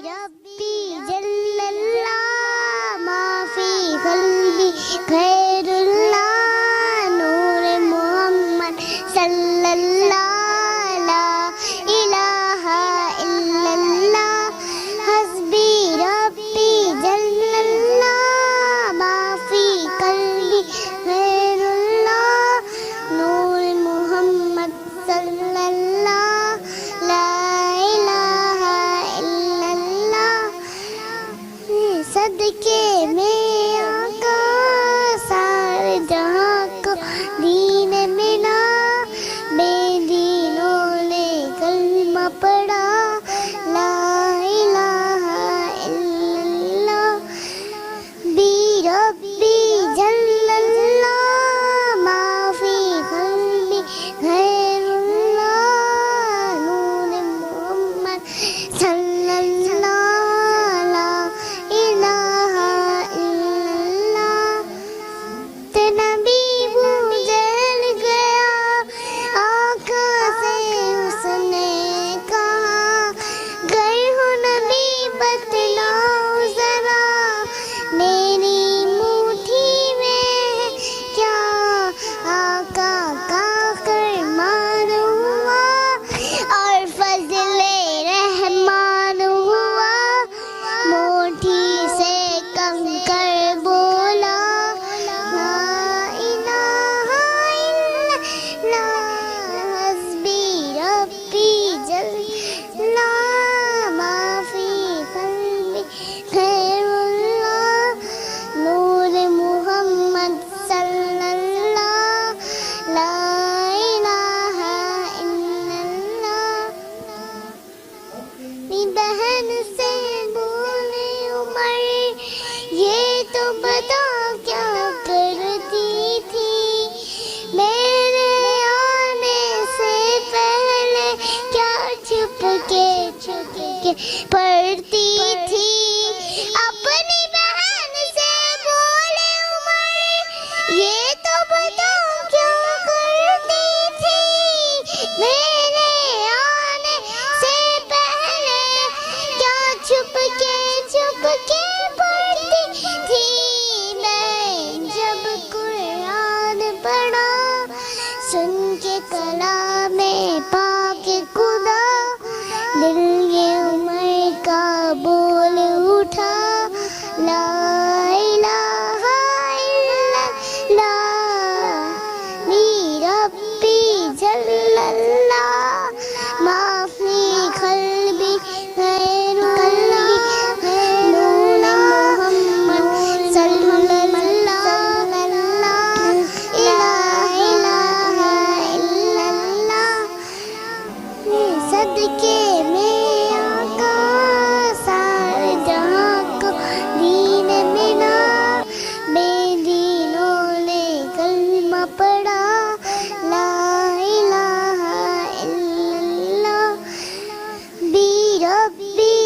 ربی جل اللہ ما فی قلبی خیر اللہ نور محمد صلی اللہ لا الہ الا اللہ حسبی ربی جل اللہ ما فی قلبی خیر اللہ نور محمد صلی اللہ لا الہ الا اللہ صدقے میں آقا سارے جہاں کو دین ملا بے دینوں نے کلمہ پڑھا لا الہ الا اللہ بی ربی جل اللہ ما فی قلبی غیر اللہ نور محمد صلی اللہ لا الہ الا اللہ نبی وہ جل گیا آقا سے اس نے کہا گئے ہو نبی بتلاؤ ذرا میری مٹھی میں کیا آقا کا فرمان ہوا اور فضل رحمان ہوا مٹھی سے کنکر بولا لا الہ الا اللہ حسبی ربی جل اللہ ما فی قلبی خیر اللہ نور محمد صلی اللہ لا الہ الا اللہ میری بہن سے بولے عمر یہ تو بتا کیا کرتی تھی میرے آنے سے پہلے کیا چھپ کے پڑھتی تھی اپنی بہن سے بولے عمر یہ تو بتا کیا کرتی تھی میرے آنے سے پہلے کیا چھپ کے پڑھتی تھی میں جب قرآن پڑھا سن کے کلام پاک خدا دل یہ عمر کا بول اٹھا لا الہ الا اللہ ربی جل اللہ ما فی قلبی غیر اللہ نور محمد صلی اللہ لا الہ الا اللہ صدقے میں آقا سارے جہاں کو دین ملا بے دینوں نے کلمہ پڑھا لا الہ الا اللہ بی ربی